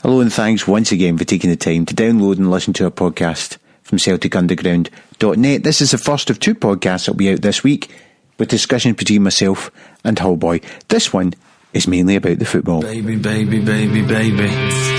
Hello and thanks once again for taking the time to download and listen to our podcast from CelticUnderground.net. This is the first of two podcasts that will be out this week with discussions between myself and Hullbhoy. This one is mainly about the football. Baby, baby, baby, baby.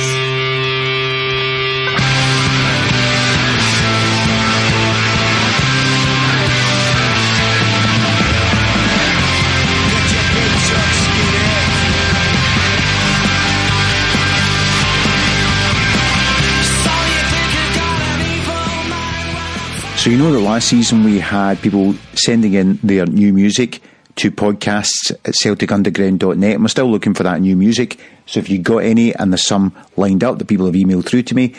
So you know that last season we had people sending in their new music to podcasts at CelticUnderground.net, and we're still looking for that new music. So if you got any and there's some lined up that people have emailed through to me,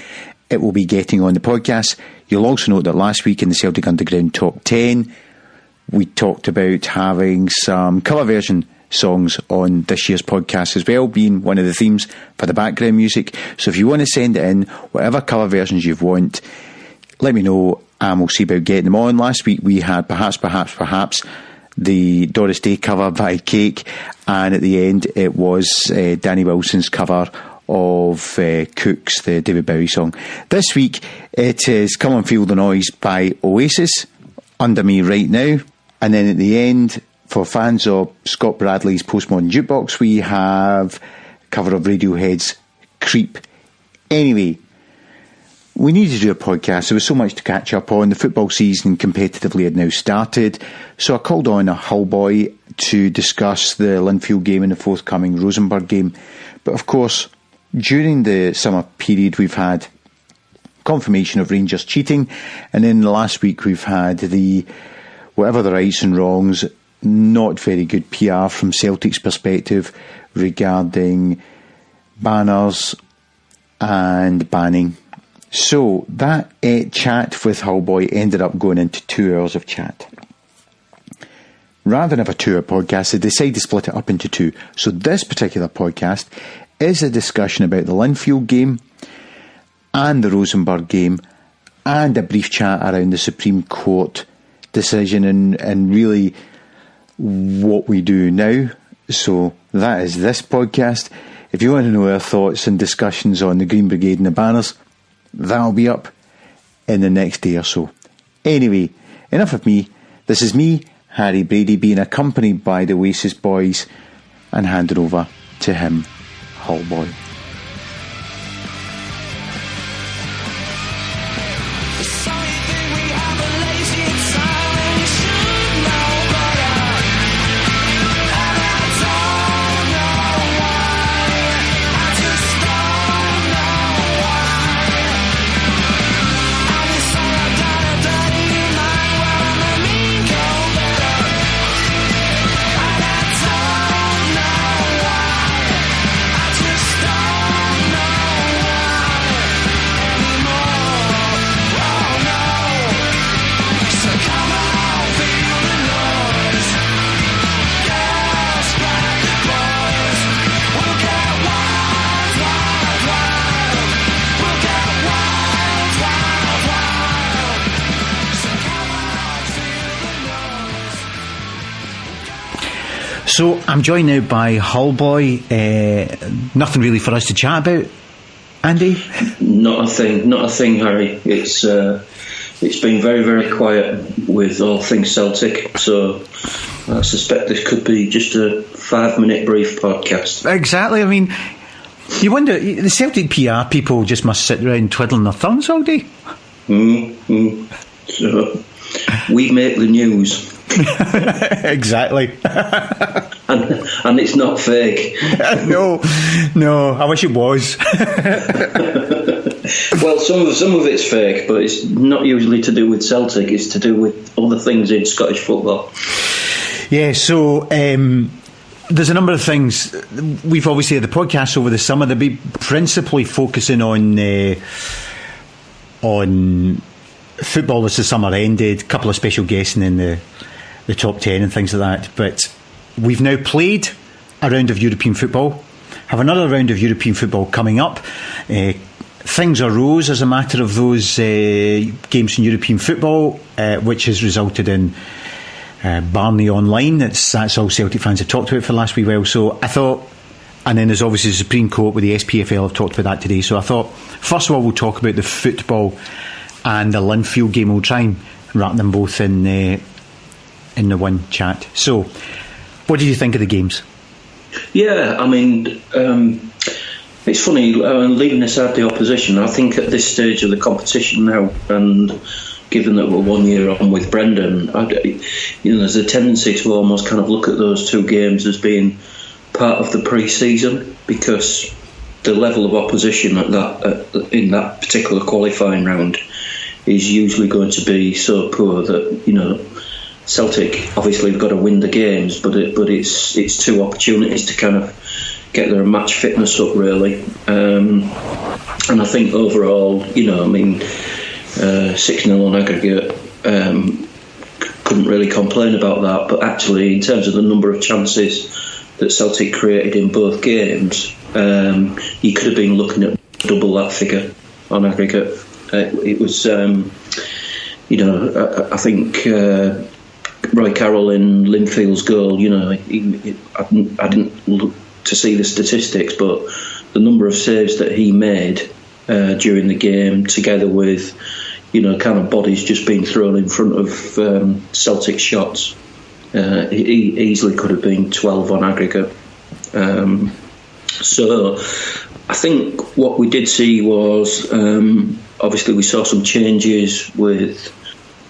it will be getting on the podcast. You'll also note that last week in the Celtic Underground Top 10, we talked about having some cover version songs on this year's podcast as well, being one of the themes for the background music. So if you want to send it in, whatever cover versions you want, let me know and we'll see about getting them on. Last week we had Perhaps, the Doris Day cover by Cake, and at the end it was Danny Wilson's cover of Cook's, the David Bowie song. This week it is Come On Feel the Noise by Oasis, Under Me Right Now, and then at the end, for fans of Scott Bradley's Postmodern Jukebox, we have a cover of Radiohead's Creep. Anyway, we needed to do a podcast. There was so much to catch up on. The football season competitively had now started. So I called on a Hullbhoy to discuss the Linfield game and the forthcoming Rosenborg game. But of course, during the summer period, we've had confirmation of Rangers cheating. And in the last week, we've had the, whatever the rights and wrongs, not very good PR from Celtic's perspective regarding banners and banning. So that chat with Hullbhoy ended up going into 2 hours of chat. Rather than have a 2-hour podcast, I decided to split it up into two. So this particular podcast is a discussion about the Linfield game and the Rosenborg game and a brief chat around the Supreme Court decision and really what we do now. So that is this podcast. If you want to know our thoughts and discussions on the Green Brigade and the banners, that'll be up in the next day or so. Anyway, enough of me. This is me, Harry Brady, being accompanied by the Oasis boys, and handed over to him, Hullbhoy. So I'm joined now by Hullbhoy. Nothing really for us to chat about, Andy? Not a thing, Harry. It's been very, very quiet with all things Celtic, so I suspect this could be just a 5-minute brief podcast. Exactly. I mean, you wonder, the Celtic PR people just must sit around twiddling their thumbs all day. So we make the news. Exactly. and it's not fake. No, I wish it was. Well, some of it's fake, but it's not usually to do with Celtic. It's to do with other things in Scottish football. Yeah, so there's a number of things. We've obviously had the podcast over the summer. They'll be principally focusing on football as the summer ended, a couple of special guests in the top 10 and things like that. But we've now played a round of European football, have another round of European football coming up. Things arose as a matter of those games in European football, which has resulted in Barney Online. That's all Celtic fans have talked about for the last wee while. So I thought And then there's obviously the Supreme Court with the SPFL. I've talked about that today. So I thought, first of all, we'll talk about the football and the Linfield game. We'll try and wrap them both in the one chat. So, what did you think of the games? Yeah, I mean, it's funny, leaving aside the opposition, I think at this stage of the competition now, and given that we're 1 year on with Brendan, there's a tendency to almost kind of look at those two games as being part of the pre-season, because the level of opposition in that particular qualifying round is usually going to be so poor that, Celtic obviously have got to win the games, but it's two opportunities to kind of get their match fitness up, really. And I think overall, 6-0 on aggregate, couldn't really complain about that. But actually, in terms of the number of chances that Celtic created in both games, you could have been looking at double that figure on aggregate. It was, I think Roy Carroll in Linfield's goal, I didn't look to see the statistics, but the number of saves that he made during the game, together with kind of bodies just being thrown in front of Celtic shots, he easily could have been 12 on aggregate. So I think what we did see was, obviously we saw some changes with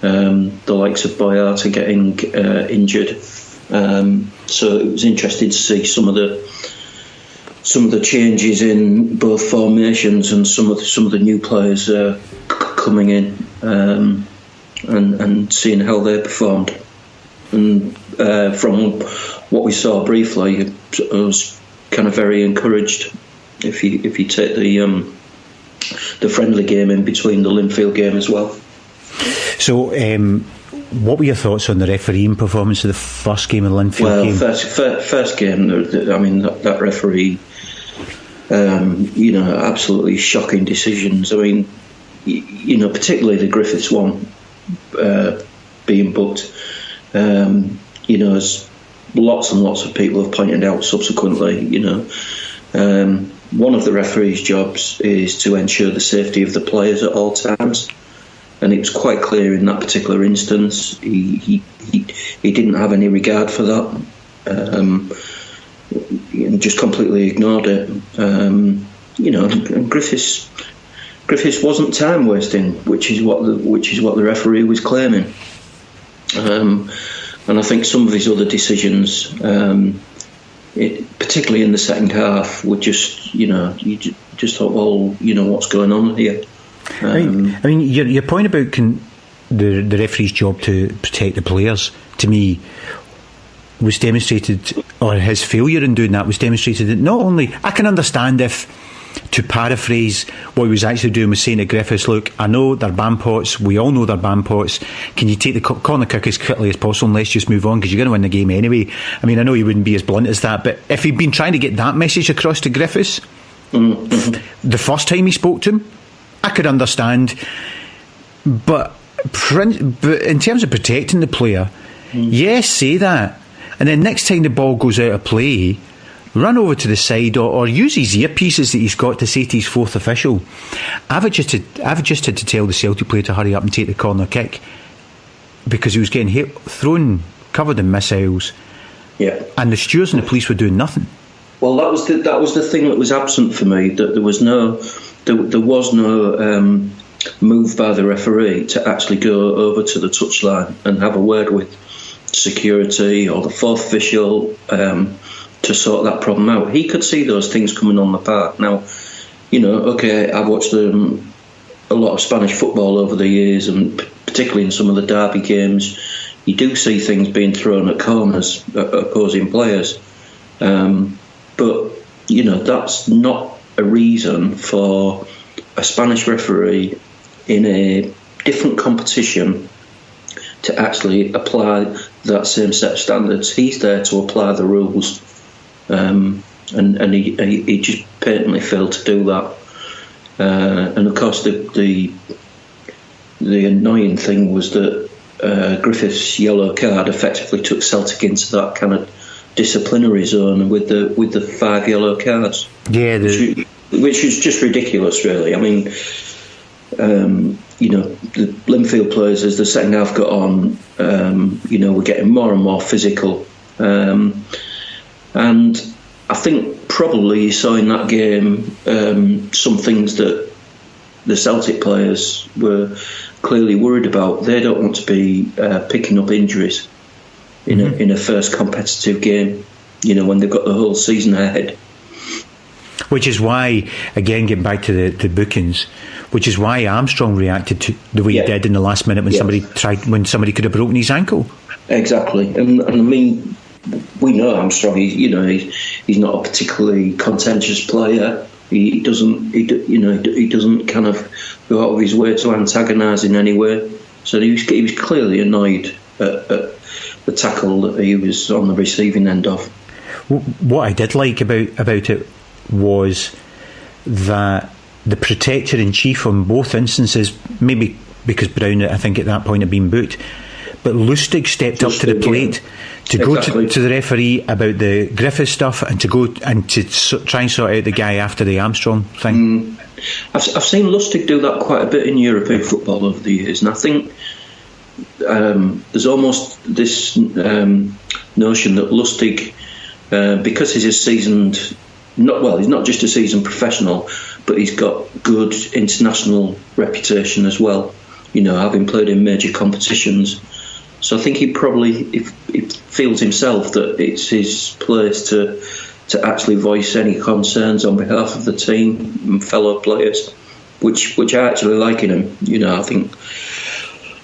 the likes of Boyata getting injured. So it was interesting to see some of the changes in both formations and some of the new players coming in, and seeing how they performed. And from what we saw briefly, I was kind of very encouraged. If you take the friendly game in between the Linfield game as well. So, what were your thoughts on the refereeing performance of the first game of the Linfield game? First game, that referee, absolutely shocking decisions. I mean, particularly the Griffiths one being booked, as lots and lots of people have pointed out subsequently, one of the referee's jobs is to ensure the safety of the players at all times. And it was quite clear in that particular instance he didn't have any regard for that, and just completely ignored it. And Griffiths wasn't time wasting, which is what the referee was claiming. And I think some of his other decisions, particularly in the second half, were just you just thought, well, what's going on here. I mean, your point about the referee's job to protect the players, to me, was demonstrated, or his failure in doing that was demonstrated that not only, I can understand if, to paraphrase, what he was actually doing was saying to Griffiths, look, I know they're bandpots, we all know they're bandpots, can you take the corner kick as quickly as possible and let's just move on because you're going to win the game anyway. I mean, I know he wouldn't be as blunt as that, but if he'd been trying to get that message across to Griffiths the first time he spoke to him, I could understand, but in terms of protecting the player, yes, say that, and then next time the ball goes out of play, run over to the side or use his earpieces that he's got to say to his fourth official, I've just had to tell the Celtic player to hurry up and take the corner kick because he was getting thrown, covered in missiles, and the stewards and the police were doing nothing. Well, that was the thing that was absent for me, that there was no move by the referee to actually go over to the touchline and have a word with security or the fourth official to sort that problem out. He could see those things coming on the park. Now, I've watched a lot of Spanish football over the years, and particularly in some of the derby games, you do see things being thrown at corners at opposing players. But, that's not a reason for a Spanish referee in a different competition to actually apply that same set of standards. He's there to apply the rules, and he just patently failed to do that. And of course, the annoying thing was that Griffiths' yellow card effectively took Celtic into that kind of disciplinary zone with the 5 yellow cards. Yeah, which is just ridiculous, really. I mean, the Linfield players, as the second half got on, were getting more and more physical, and I think probably you saw in that game some things that the Celtic players were clearly worried about. They don't want to be picking up injuries in a first competitive game, when they've got the whole season ahead. Which is why, again, getting back to the bookings, which is why Armstrong reacted to the way he did in the last minute when somebody could have broken his ankle. Exactly, and I mean, we know Armstrong. He's not a particularly contentious player. He doesn't kind of go out of his way to antagonise in any way. So he was clearly annoyed at the tackle that he was on the receiving end of. What I did like about it was that the protector-in-chief on both instances, maybe because Brown, I think at that point had been booked, but Lustig stepped up to the plate to go to the referee about the Griffith stuff and to go and to try and sort out the guy after the Armstrong thing. I've seen Lustig do that quite a bit in European football over the years, and I think there's almost this notion that Lustig, because he's a seasoned, he's not just a seasoned professional, but he's got good international reputation as well, having played in major competitions. So I think he feels himself that it's his place to actually voice any concerns on behalf of the team and fellow players, which I actually like in him. I think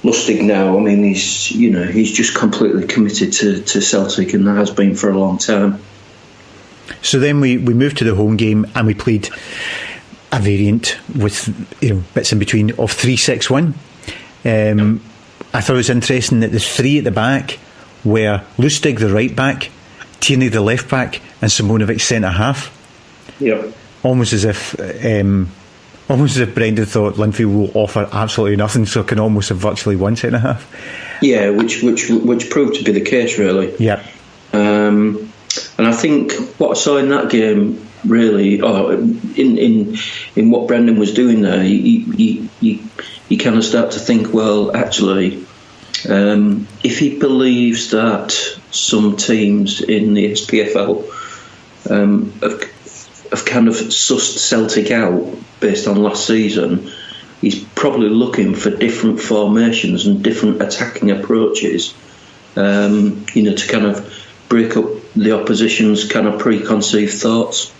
Lustig now, I mean, he's just completely committed to Celtic, and that has been for a long time. So then we moved to the home game and we played a variant with bits in between of 3-6-1. I thought it was interesting that the three at the back were Lustig the right back, Tierney the left back, and Simonovic centre half. Yep. Almost as if Brendan thought Linfield will offer absolutely nothing, so can almost have virtually one centre half. Yeah, which proved to be the case, really. Yeah. And I think what I saw in that game, really, in what Brendan was doing there, you kind of start to think, well, actually, if he believes that some teams in the SPFL have kind of sussed Celtic out based on last season, he's probably looking for different formations and different attacking approaches, to kind of break up the opposition's kind of preconceived thoughts.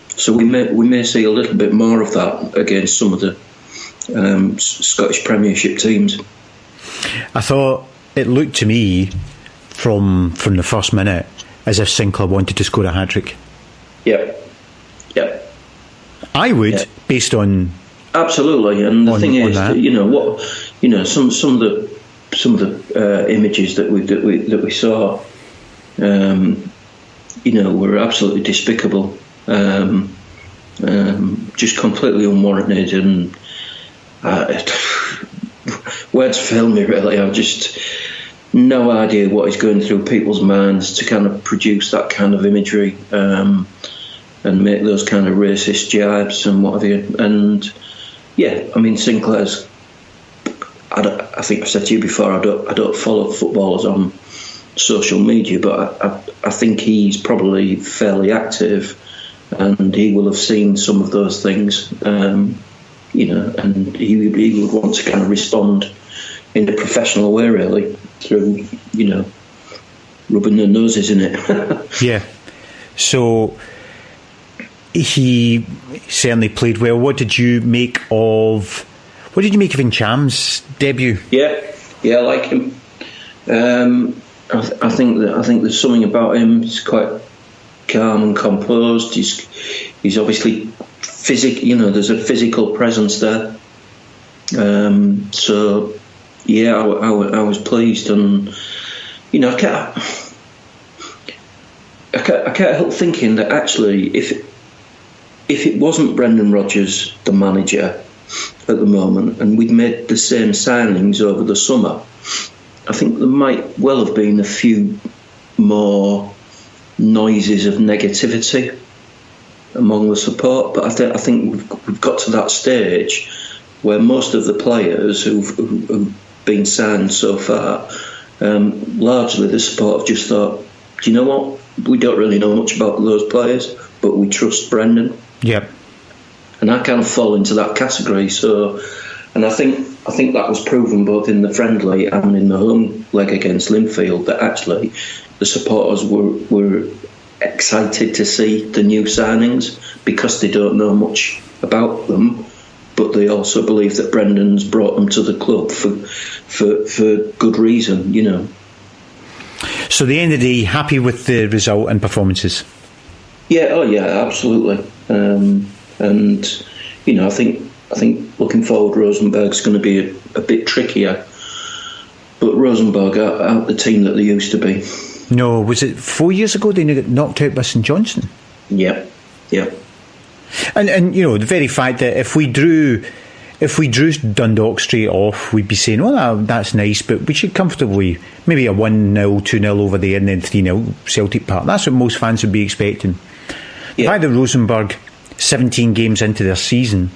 So we may see a little bit more of that against some of the Scottish Premiership teams. I thought it looked to me from the first minute as if Sinclair wanted to score a hat-trick. Yep. I would, based on absolutely. And the thing is, that, some of the images that we saw, were absolutely despicable, just completely unwarranted, and words fail me, really. I've just no idea what is going through people's minds to kind of produce that kind of imagery and make those kind of racist jibes and what have you. And yeah, I mean, Sinclair's, I think I've said to you before, I don't follow footballers on social media, but I think he's probably fairly active, and he will have seen some of those things, and he would want to kind of respond in a professional way, really, through rubbing their noses in it. Yeah. So he certainly played well. What did you make of Ncham's debut? Yeah, I like him. I think there's something about him. He's quite calm and composed. He's obviously there's a physical presence there. So yeah, I was pleased, and I can't help thinking that actually if it wasn't Brendan Rodgers the manager at the moment, and we'd made the same signings over the summer, I think there might well have been a few more noises of negativity among the support. But I think we've got to that stage where most of the players who've been signed so far, largely the support have just thought, do you know what? We don't really know much about those players, but we trust Brendan. Yep. And I kind of fall into that category. So, and I think that was proven both in the friendly and in the home leg against Linfield, that actually the supporters were excited to see the new signings because they don't know much about them, but they also believe that Brendan's brought them to the club for good reason, you know. So the end of the day, happy with the result and performances? Yeah, oh yeah, absolutely. And you know, I think looking forward, Rosenborg's going to be a bit trickier. But Rosenborg aren't the team that they used to be. No, was it 4 years ago they got knocked out by St Johnstone? Yeah. And you know, the very fact that if we drew Dundalk straight off, we'd be saying, well, that's nice, but we should comfortably, maybe a 1-0, 2-0 over there and then 3-0 Celtic Park. That's what most fans would be expecting. The fact that Rosenborg, 17 games into their season,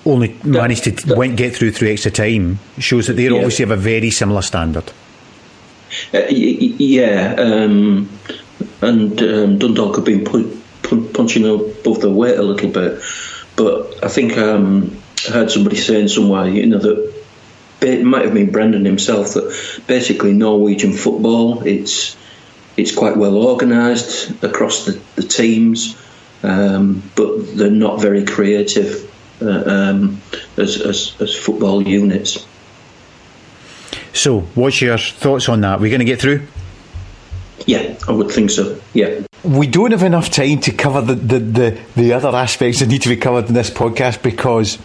only managed to get through extra time, shows that they obviously have a very similar standard. And Dundalk have been punching above their weight a little bit. But I think I heard somebody saying somewhere, you know, that it might have been Brendan himself, that basically Norwegian football, it's quite well organised across the teams, but they're not very creative as football units. So, what's your thoughts on that? We're going to get through? Yeah, I would think so, yeah. We don't have enough time to cover the other aspects that need to be covered in this podcast, because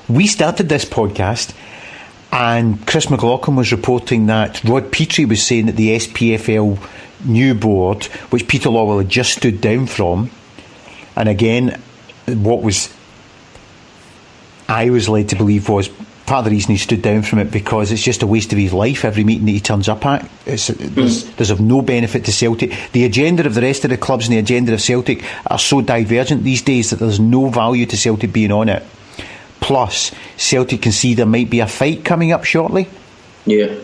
we started this podcast and Chris McLaughlin was reporting that Rod Petrie was saying that the SPFL new board, which Peter Lawwell had just stood down from, and again, what I was led to believe was part of the reason he stood down from it, because it's just a waste of his life every meeting that he turns up at. There's of no benefit to Celtic. The agenda of the rest of the clubs and the agenda of Celtic are so divergent these days that there's no value to Celtic being on it. Plus, Celtic can see there might be a fight coming up shortly. Yeah.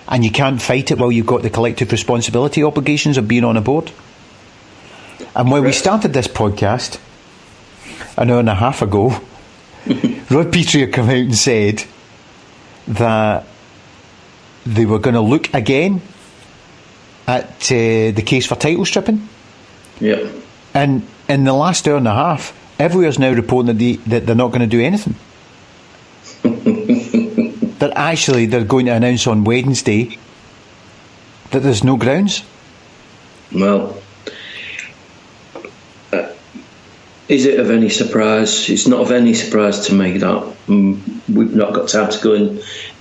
And you can't fight it while you've got the collective responsibility obligations of being on a board. And when we started this podcast an hour and a half ago, Rod Petrie had come out and said that they were going to look again at the case for title stripping. Yeah. And in the last hour and a half, everywhere's now reporting that they're not going to do anything. They're going to announce on Wednesday that there's no grounds. Well, is it of any surprise? It's not of any surprise to me that we've not got time to go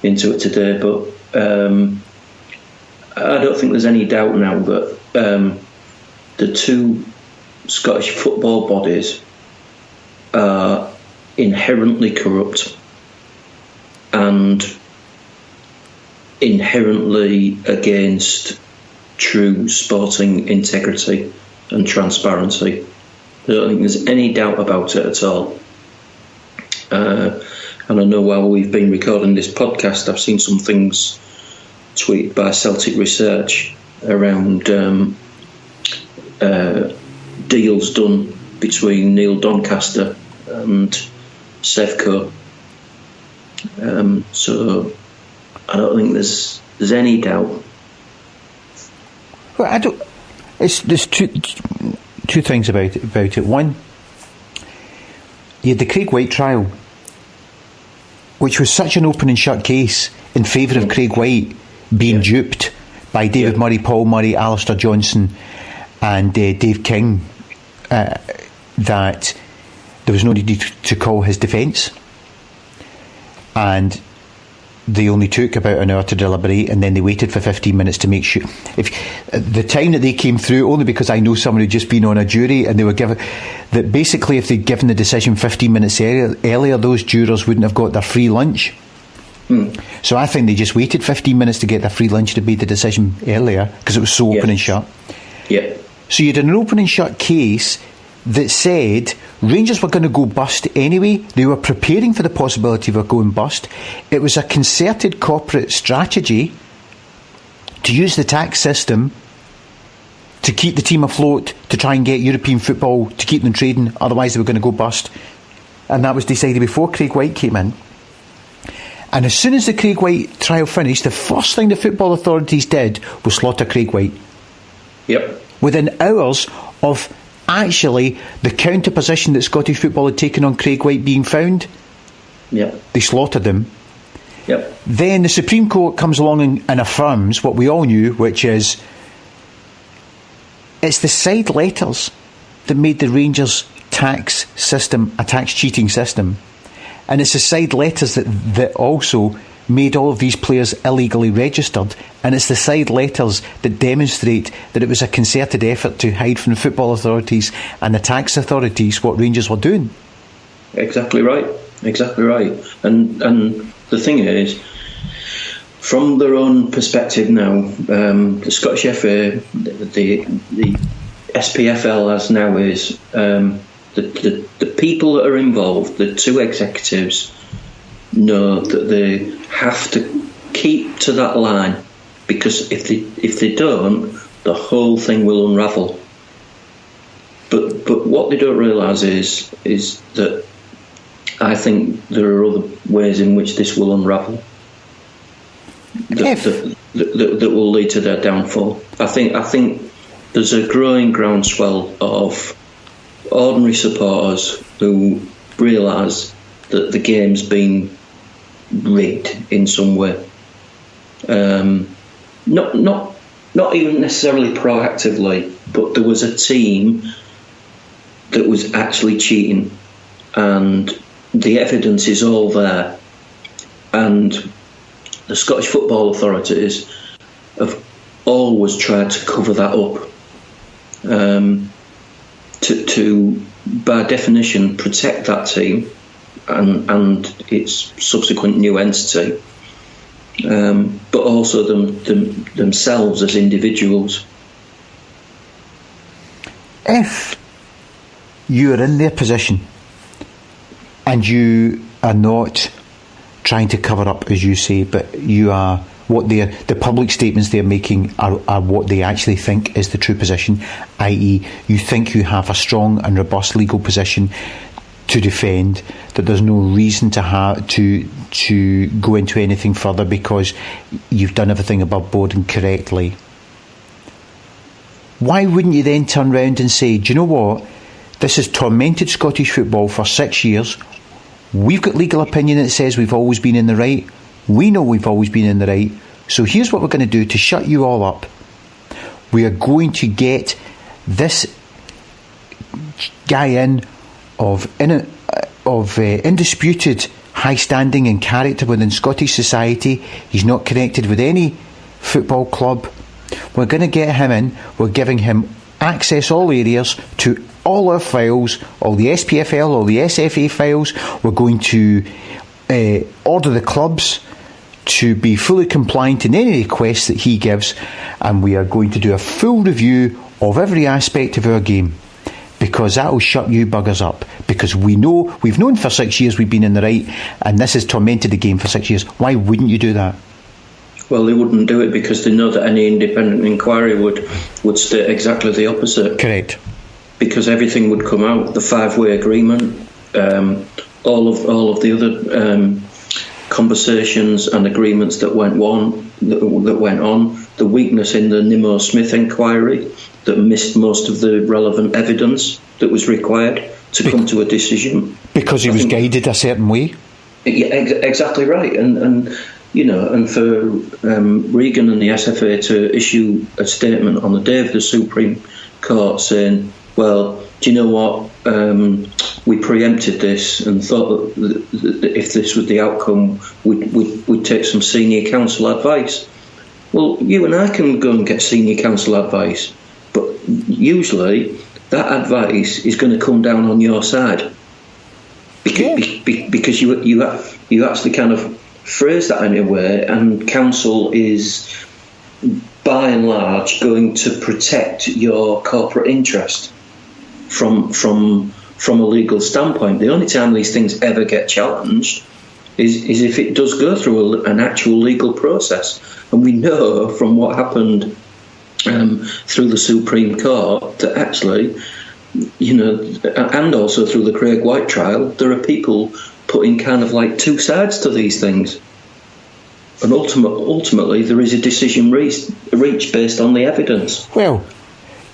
into it today, but I don't think there's any doubt now that the two Scottish football bodies are inherently corrupt and inherently against true sporting integrity and transparency. I don't think there's any doubt about it at all. And I know while we've been recording this podcast, I've seen some things tweeted by Celtic Research around deals done between Neil Doncaster and Sevco. So I don't think there's any doubt. Well, there's two things about it. One, you had the Craig White trial, which was such an open and shut case in favour of Craig White being duped by David Murray, Paul Murray, Alistair Johnson and Dave King, that there was no need to call his defence, and they only took about an hour to deliberate, and then they waited for 15 minutes to make sure. If the time that they came through, only because I know someone who'd just been on a jury, and they were given that basically if they'd given the decision 15 minutes earlier, those jurors wouldn't have got their free lunch. So I think they just waited 15 minutes to get their free lunch to be the decision earlier because it was so open and shut. Yeah. So you had an open and shut case that said Rangers were going to go bust anyway. They were preparing for the possibility of going bust. It was a concerted corporate strategy to use the tax system to keep the team afloat, to try and get European football, to keep them trading, otherwise they were going to go bust. And that was decided before Craig White came in. And as soon as the Craig White trial finished, the first thing the football authorities did was slaughter Craig White. Yep. Within hours of actually the counter position that Scottish football had taken on Craig White being found, they slaughtered him. Yep. Then the Supreme Court comes along and affirms what we all knew, which is it's the side letters that made the Rangers tax system a tax cheating system. And it's the side letters that also made all of these players illegally registered. And it's the side letters that demonstrate that it was a concerted effort to hide from the football authorities and the tax authorities what Rangers were doing. Exactly right. Exactly right. And the thing is, from their own perspective now, the Scottish FA, the SPFL as now is, the people that are involved, the two executives, know that they have to keep to that line, because if they don't, the whole thing will unravel. But what they don't realise is that I think there are other ways in which this will unravel that will lead to their downfall. I think there's a growing groundswell of ordinary supporters who realise that the game's been rigged in some way. Not even necessarily proactively, but there was a team that was actually cheating, and the evidence is all there. And the Scottish football authorities have always tried to cover that up, to by definition protect that team and its subsequent new entity, but also themselves as individuals. If you're in their position and you are not trying to cover up, as you say, but you are the public statements they're making are what they actually think is the true position, i.e. you think you have a strong and robust legal position to defend, that there's no reason to go into anything further because you've done everything above board and correctly. Why wouldn't you then turn round and say, do you know what, this has tormented Scottish football for 6 years, we've got legal opinion that says we've always been in the right, we know we've always been in the right, so here's what we're going to do to shut you all up. We are going to get this guy in of undisputed high standing and character within Scottish society. He's not connected with any football club. We're going to get him in. We're giving him access all areas to all our files, all the SPFL, all the SFA files. We're going to order the clubs to be fully compliant in any requests that he gives, and we are going to do a full review of every aspect of our game, because that will shut you buggers up, because we've known for 6 years we've been in the right, and this has tormented the game for 6 years. Why wouldn't you do that? Well, they wouldn't do it because they know that any independent inquiry would state exactly the opposite. Correct. Because everything would come out, the 5-way agreement, all of the other conversations and agreements that went on, the weakness in the Nimmo Smith inquiry that missed most of the relevant evidence that was required to come to a decision. Because he was guided a certain way? Yeah, exactly right. And for Regan and the SFA to issue a statement on the day of the Supreme Court saying, well, do you know what, we preempted this and thought that if this was the outcome, we'd take some senior counsel advice. Well, you and I can go and get senior counsel advice, but usually that advice is going to come down on your side because you actually kind of phrase that anyway, and council is, by and large, going to protect your corporate interest from a legal standpoint. The only time these things ever get challenged is if it does go through an actual legal process. And we know from what happened through the Supreme Court that actually, and also through the Craig White trial, there are people putting kind of like two sides to these things. And ultimately, there is a decision reached based on the evidence. Well,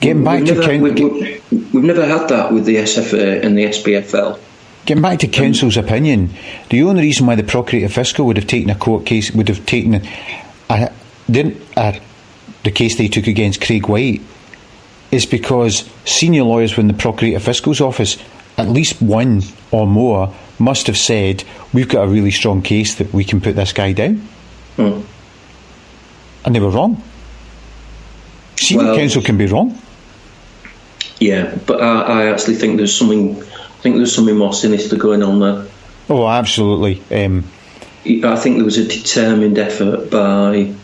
getting back we've never had that with the SFA and the SPFL. Getting back to council's opinion, the only reason why the Procurator Fiscal would have taken a court case, would have taken the case they took against Craig White, is because senior lawyers within the Procurator Fiscal's office, at least one or more, must have said, we've got a really strong case that we can put this guy down. And they were wrong. Senior council can be wrong. Yeah, but I actually think there's something more sinister going on there. Oh, absolutely. I think there was a determined effort by,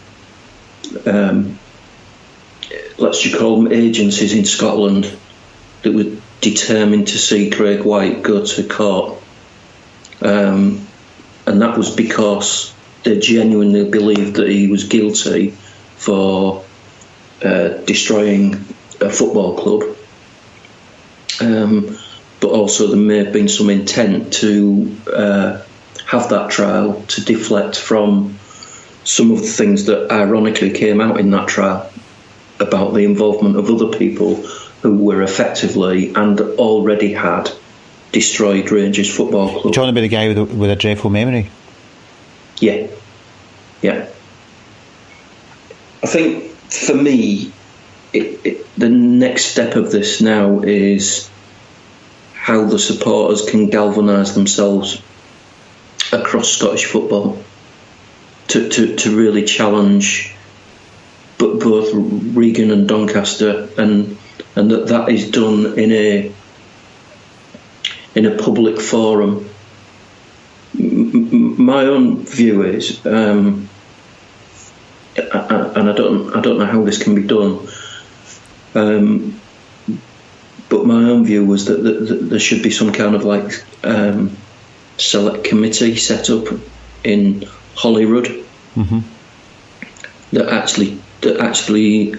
let's just call them agencies in Scotland, that were determined to see Craig White go to court. And that was because they genuinely believed that he was guilty for destroying a football club. But also there may have been some intent to have that trial to deflect from some of the things that ironically came out in that trial about the involvement of other people who were effectively and already had destroyed Rangers Football Club. You're talking about the guy with a dreadful memory? Yeah. I think for me, the next step of this now is how the supporters can galvanise themselves across Scottish football to really challenge both Regan and Doncaster, and that is done in a public forum. My own view is, and I don't know how this can be done, but my own view was that there should be some kind of like select committee set up in Holyrood that actually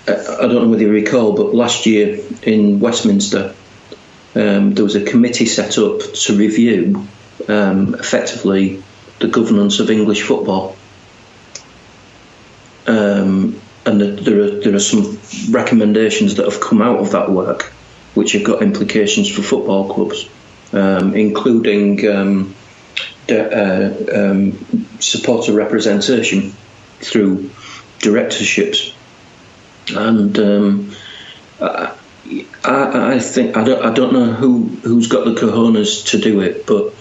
I don't know whether you recall, but last year in Westminster there was a committee set up to review effectively the governance of English football, and there are some recommendations that have come out of that work which have got implications for football clubs, including supporter representation through directorships. And I think I don't know who's got the cojones to do it, but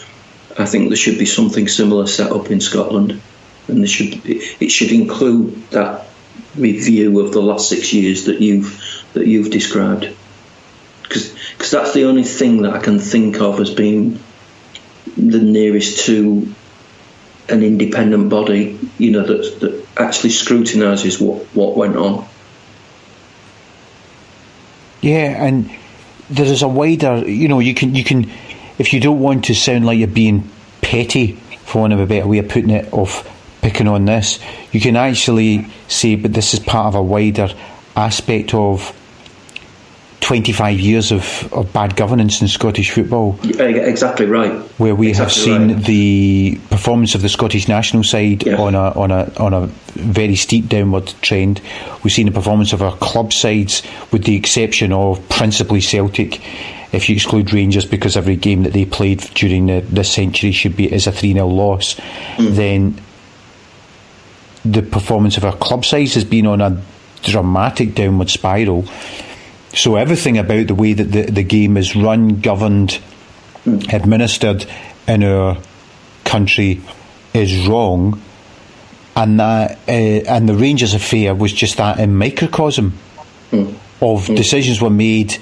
I think there should be something similar set up in Scotland, and it should include that review of the last 6 years that you've described, because that's the only thing that I can think of as being the nearest to an independent body, that actually scrutinises what went on. Yeah, and there is a wider, you can, if you don't want to sound like you're being petty, for want of a better way of putting it, of picking on this, you can actually say, but this is part of a wider aspect of 25 years of bad governance in Scottish football. Exactly right. Where we have seen the performance of the Scottish national side on a very steep downward trend. We've seen the performance of our club sides, with the exception of principally Celtic. If you exclude Rangers, because every game that they played during this century is a 3-0 loss, then the performance of our club sides has been on a dramatic downward spiral. So everything about the way that the game is run, governed, administered in our country is wrong, and the Rangers affair was just that in microcosm of decisions were made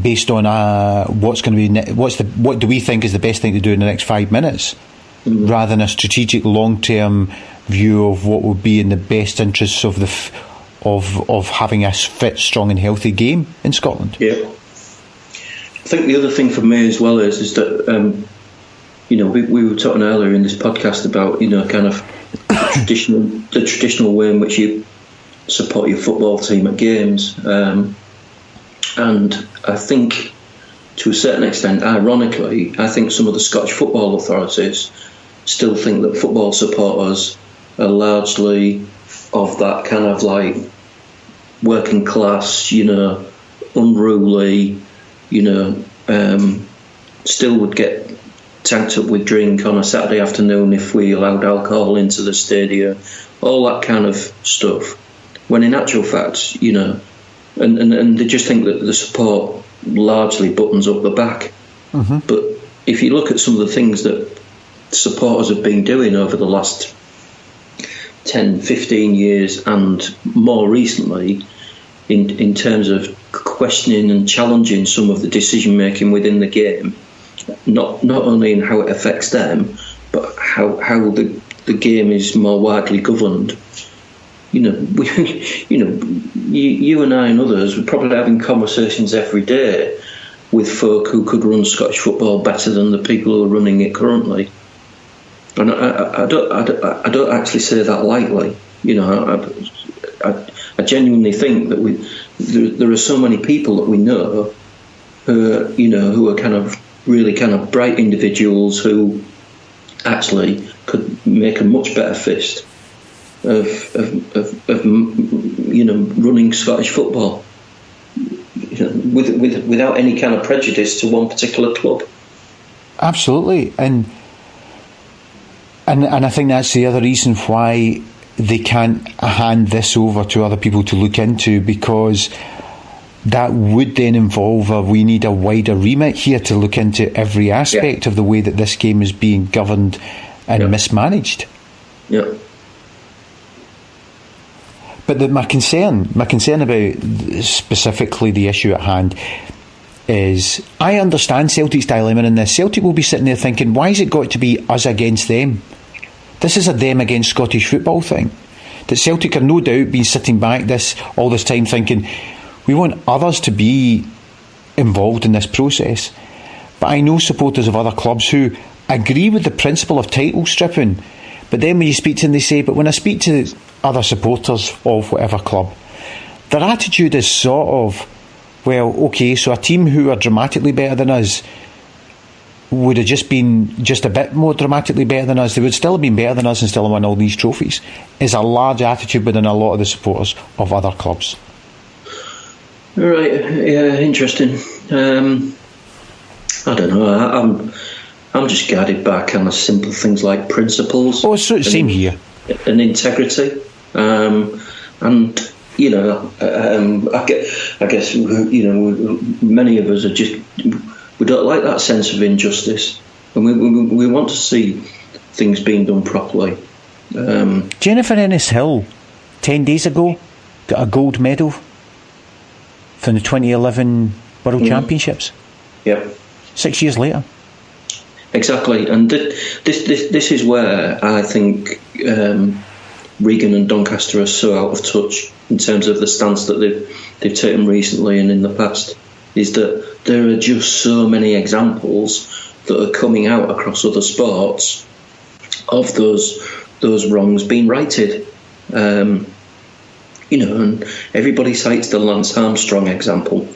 based on what's going to be what do we think is the best thing to do in the next 5 minutes, rather than a strategic long-term view of what would be in the best interests of of having a fit, strong and healthy game in Scotland. Yeah. I think the other thing for me as well is that we were talking earlier in this podcast about kind of the traditional way in which you support your football team at games, and I think to a certain extent, ironically, I think some of the Scottish football authorities still think that football supporters are largely of that kind of like working class, unruly, still would get tanked up with drink on a Saturday afternoon if we allowed alcohol into the stadium, all that kind of stuff. When in actual fact, and they just think that the support largely buttons up the back. Mm-hmm. But if you look at some of the things that supporters have been doing over the last 10, 15 years and more recently in terms of questioning and challenging some of the decision making within the game, not only in how it affects them, but how the game is more widely governed. You and I and others, we're probably having conversations every day with folk who could run Scottish football better than the people who are running it currently. And I don't actually say that lightly. I genuinely think that there are so many people that we know who are kind of really kind of bright individuals who actually could make a much better fist of running Scottish football, without any kind of prejudice to one particular club. Absolutely, and I think that's the other reason why they can't hand this over to other people to look into, because that would then involve we need a wider remit here to look into every aspect of the way that this game is being governed and mismanaged. Yeah. But my concern about specifically the issue at hand is, I understand Celtic's dilemma in this. Celtic will be sitting there thinking, why has it got to be us against them? This is a them against Scottish football thing. That Celtic are no doubt been sitting back all this time thinking, we want others to be involved in this process. But I know supporters of other clubs who agree with the principle of title stripping, but then when you speak to them, they say, but when I speak to other supporters of whatever club, their attitude is sort of, well, okay, so a team who are dramatically better than us would have just been just a bit more dramatically better than us. They would still have been better than us and still have won all these trophies, is a large attitude within a lot of the supporters of other clubs. Right, yeah, interesting. I don't know, I'm just guided by kind of simple things like principles. Oh, it's the same here. And integrity. I guess many of us are just, we don't like that sense of injustice, and we want to see things being done properly. Jennifer Ennis-Hill 10 days ago got a gold medal from the 2011 World Championships. Yep. 6 years later. Exactly, and this is where I think Regan and Doncaster are so out of touch in terms of the stance that they've taken recently and in the past, is that there are just so many examples that are coming out across other sports of those wrongs being righted. And everybody cites the Lance Armstrong example,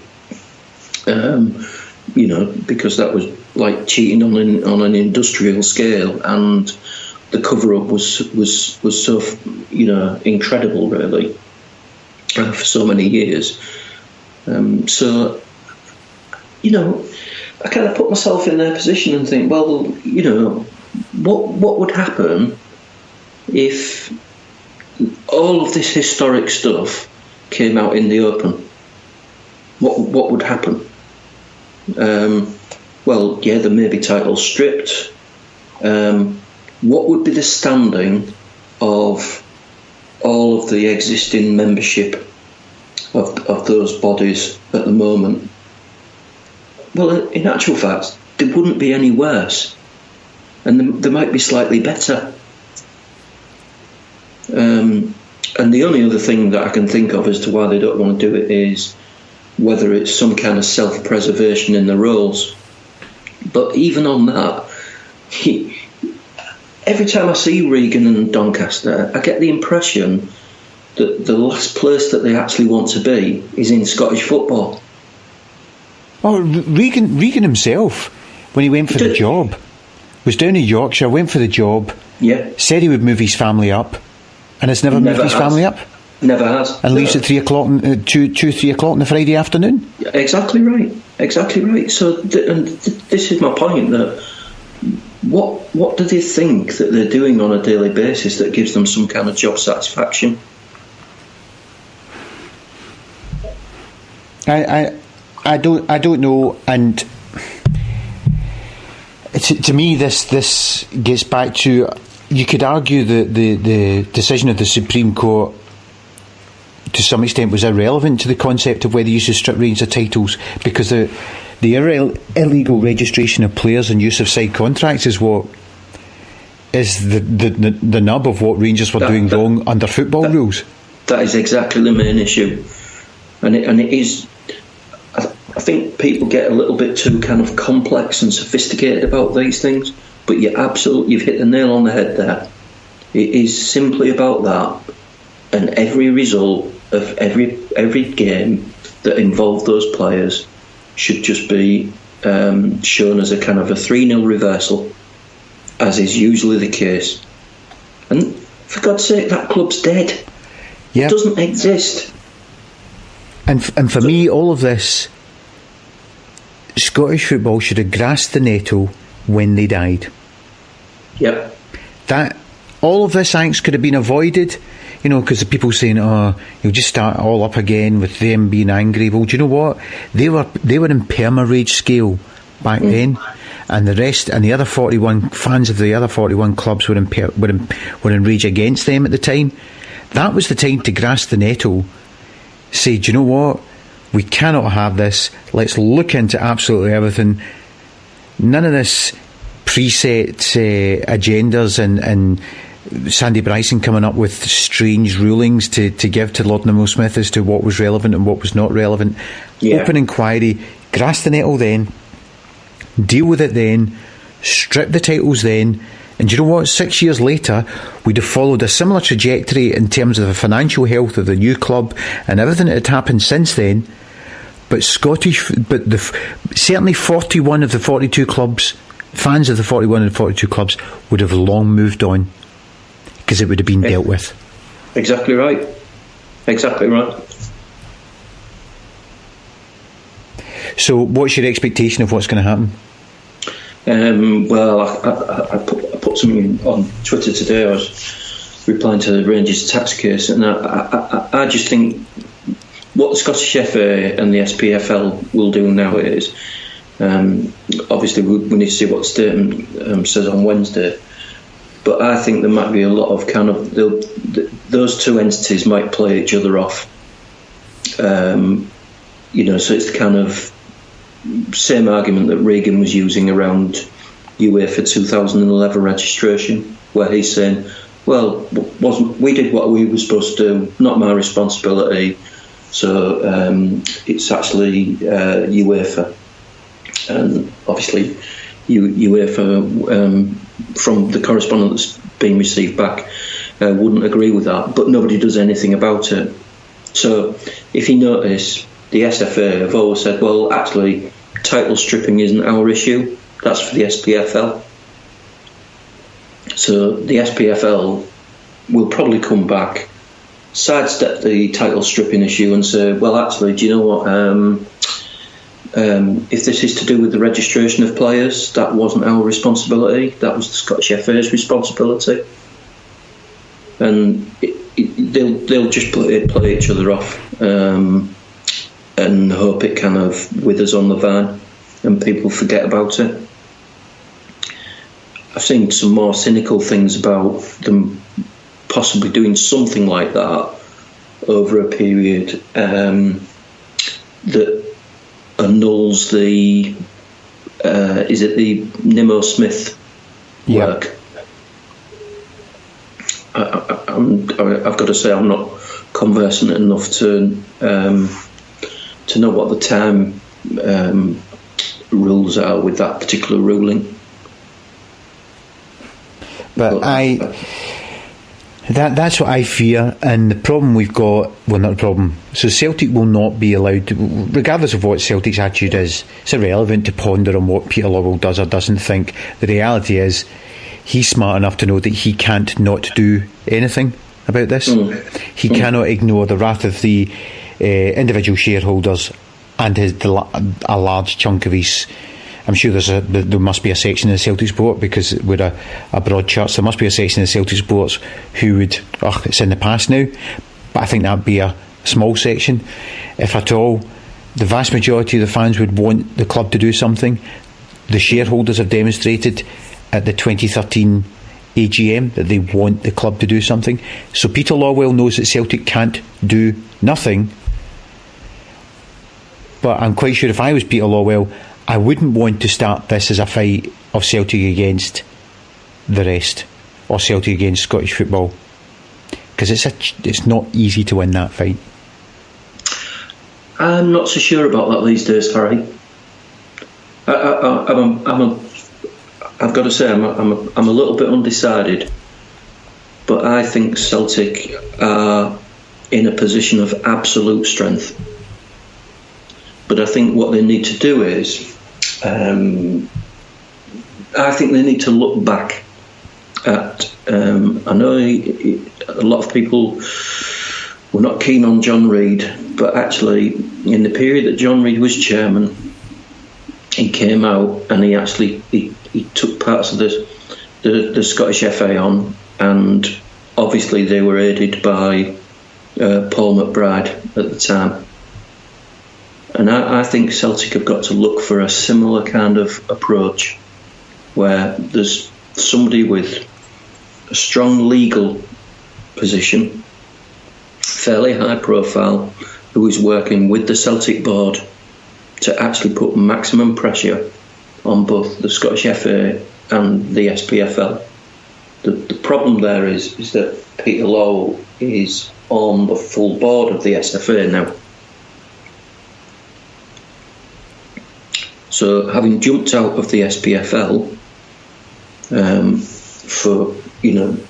because that was like cheating on an industrial scale, and the cover-up was so incredible, really, for so many years. So I kind of put myself in their position and think, well, what would happen if all of this historic stuff came out in the open? What would happen? Well, yeah, there may be titles stripped. What would be the standing of all of the existing membership of those bodies at the moment? Well, in actual fact, they wouldn't be any worse. and they might be slightly better. And the only other thing that I can think of as to why they don't want to do it is whether it's some kind of self-preservation in the roles. But even on that, every time I see Regan and Doncaster, I get the impression that the last place that they actually want to be is in Scottish football. Oh, Regan himself, when he went for the job, was down in Yorkshire, went for the job, said he would move his family up, and has never moved his family up. Never has. And leaves at 3 o'clock, 3 o'clock on the Friday afternoon. Exactly right. So, this is my point, that what do they think that they're doing on a daily basis that gives them some kind of job satisfaction? I don't know, and to me this gets back to, you could argue that the decision of the Supreme Court to some extent was irrelevant to the concept of whether you should strip Rangers of titles, because the illegal registration of players and use of side contracts is what is the nub of what Rangers were doing wrong under football rules. That is exactly the main issue, and it is. I think people get a little bit too kind of complex and sophisticated about these things, but you've hit the nail on the head there. It is simply about that, and every result of every game that involved those players should just be shown as a kind of a 3-0 reversal, as is usually the case. And for God's sake, that club's dead. Yep. It doesn't exist. And for me, all of this, Scottish football should have grasped the nettle when they died. Yep. That all of this angst could have been avoided, because the people saying, you'll just start all up again with them being angry. Well, do you know what? They were in perma-rage scale back then, and the rest, and the other 41 fans of the other 41 clubs were in rage against them at the time. That was the time to grasp the nettle, say, do you know what? We cannot have this. Let's look into absolutely everything. None of this preset agendas and Sandy Bryson coming up with strange rulings to give to Lord Nimmo Smith as to what was relevant and what was not relevant. Yeah. Open inquiry, grasp the nettle then, deal with it then, strip the titles then. And you know what? 6 years later, we'd have followed a similar trajectory in terms of the financial health of the new club and everything that had happened since then. But certainly 41 of the 42 clubs, fans of the 41 and 42 clubs, would have long moved on, because it would have been dealt with. Exactly right. So, what's your expectation of what's going to happen? Well, I put something on Twitter today. I was replying to the Rangers tax case, and I just think what the Scottish FA and the SPFL will do now is, obviously we need to see what the statement says on Wednesday, but I think there might be a lot of kind of those two entities might play each other off. So it's the kind of same argument that Regan was using around UEFA 2011 registration, where he's saying, well, we did what we were supposed to do, not my responsibility, so it's actually UEFA. And obviously UEFA, from the correspondence being received back, wouldn't agree with that, but nobody does anything about it. So if you notice, the SFA have always said, well, actually, title stripping isn't our issue, that's for the SPFL. So the SPFL will probably come back, sidestep the title stripping issue and say, well, actually, do you know what, if this is to do with the registration of players, that wasn't our responsibility, that was the Scottish FA's responsibility. And they'll just play each other off, and hope it kind of withers on the vine and people forget about it. I've seen some more cynical things about them possibly doing something like that over a period that annuls the is it the Nimmo Smith work. I've got to say, I'm not conversant enough to know what the time rules are with that particular ruling. But that's what I fear, and the problem we've got, well, not the problem, so Celtic will not be allowed to, regardless of what Celtic's attitude is, it's irrelevant to ponder on what Peter Lawwell does or doesn't think. The reality is, he's smart enough to know that he can't not do anything about this. He cannot ignore the wrath of the individual shareholders and a large chunk of his. I'm sure there must be a section of the Celtic sport, because we're a broad church. There must be a section of the Celtic sports who would, it's in the past now, but I think that would be a small section, if at all. The vast majority of the fans would want the club to do something. The shareholders have demonstrated at the 2013 AGM that they want the club to do something. So Peter Lawwell knows that Celtic can't do nothing, but I'm quite sure if I was Peter Lawwell, I wouldn't want to start this as a fight of Celtic against the rest, or Celtic against Scottish football, because it's not easy to win that fight. I'm not so sure about that these days, Harry. I've got to say, I'm a little bit undecided, but I think Celtic are in a position of absolute strength. But I think what they need to do is, I think they need to look back at. I know a lot of people were not keen on John Reid, but actually, in the period that John Reid was chairman, he came out and he took parts of the Scottish FA on, and obviously they were aided by Paul McBride at the time. And I think Celtic have got to look for a similar kind of approach, where there's somebody with a strong legal position, fairly high profile, who is working with the Celtic board to actually put maximum pressure on both the Scottish FA and the SPFL. The problem there is that Peter Lawwell is on the full board of the SFA now. So, having jumped out of the SPFL for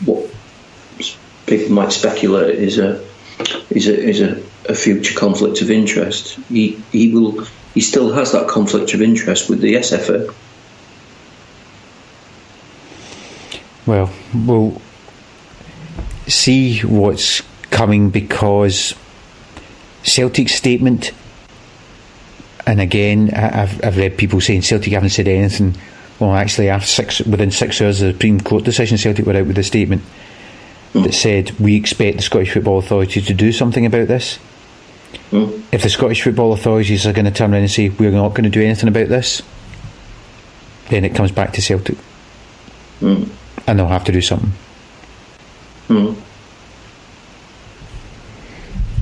what people might speculate is a future conflict of interest, he still has that conflict of interest with the SFA. Well, we'll see what's coming, because Celtic's statement. And again, I've read people saying Celtic haven't said anything. Well, actually, within 6 hours of the Supreme Court decision, Celtic were out with a statement that said, we expect the Scottish Football Authority to do something about this. If the Scottish Football Authorities are going to turn around and say, we're not going to do anything about this, then it comes back to Celtic. And they'll have to do something.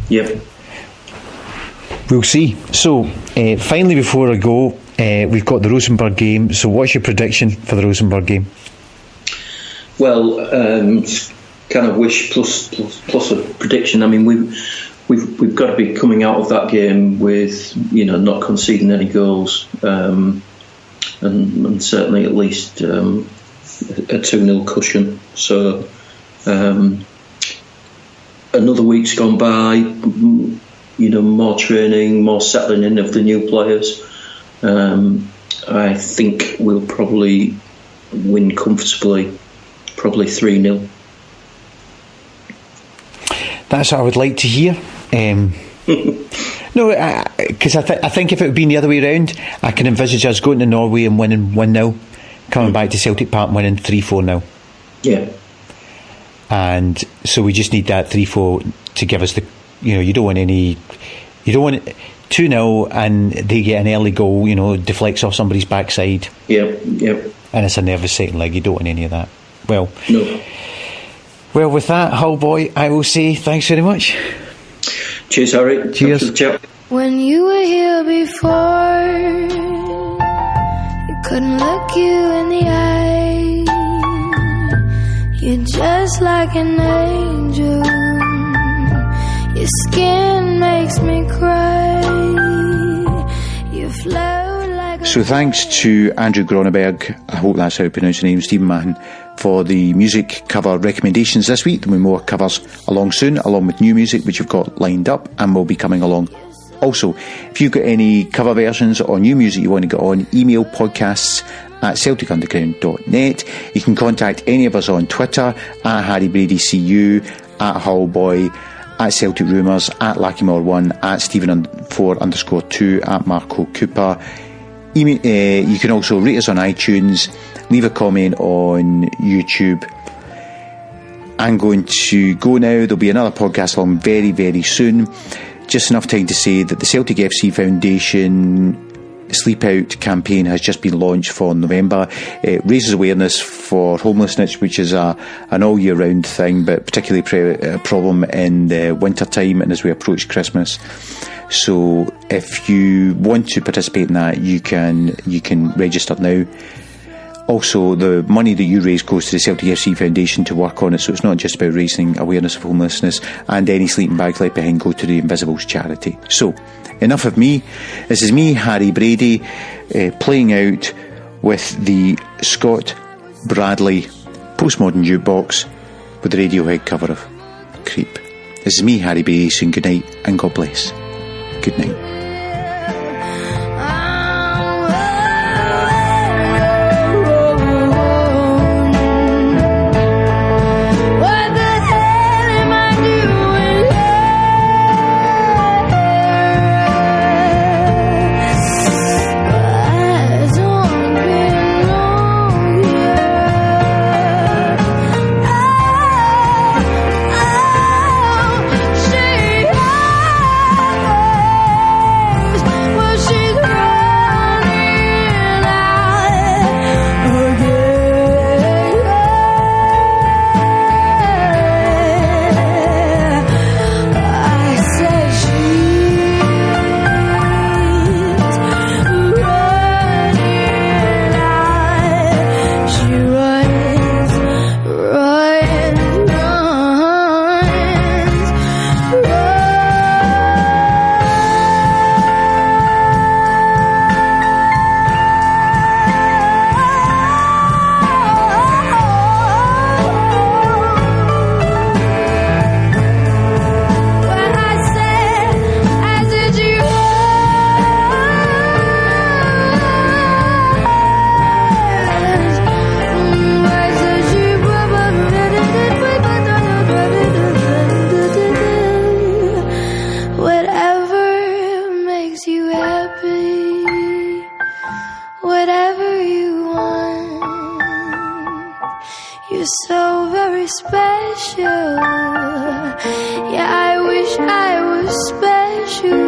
Yep. We'll see. So, finally, before I go, we've got the Rosenborg game. So, what's your prediction for the Rosenborg game? Well, kind of wish plus a prediction. I mean, we've got to be coming out of that game with not conceding any goals, and certainly at least a 2-0 cushion. So, another week's gone by. More training, more settling in of the new players. I think we'll probably win comfortably, probably 3-0. That's what I would like to hear. No, because I think if it had been the other way around, I can envisage us going to Norway and winning 1-0, coming back to Celtic Park and winning 3-4-0. Yeah. And so we just need that 3-4 to give us the. You don't want 2-0 and they get an early goal, deflects off somebody's backside. Yep. And it's a nervous second leg. You don't want any of that. Well, no. Well, with that, Hullbhoy, I will say thanks very much. Cheers, Harry. Cheers. When you were here before, you couldn't look you in the eye. just like an angel. Your skin makes me cry. You float like a... So thanks to Andrew Groneberg, I hope that's how you pronounce the name, Stephen Mahon, for the music cover recommendations this week. There'll be more covers along soon, along with new music which you've got lined up and will be coming along. Also, if you've got any cover versions or new music you want to get on, email podcasts@celticunderground.net. You can contact any of us on Twitter, @HarryBradyCU, @Hullbhoy, @Celtic Rumours, @Lackymore1, @Stephen4_2, @Marco Cooper. You can also rate us on iTunes, leave a comment on YouTube. I'm going to go now. There'll be another podcast along very, very soon. Just enough time to say that the Celtic FC Foundation Sleep Out campaign has just been launched for November. It raises awareness for homelessness, which is an all year round thing, but particularly a problem in the winter time and as we approach Christmas. So if you want to participate in that, you can register now. Also, the money that you raise goes to the Celtic FC Foundation to work on it, so it's not just about raising awareness of homelessness, and any sleeping bags left behind go to the Invisibles charity. So, enough of me. This is me, Harry Brady, playing out with the Scott Bradley Postmodern Jukebox with the Radiohead cover of Creep. This is me, Harry Brady, saying good night and God bless. Good night. So very special. Yeah, I wish I was special.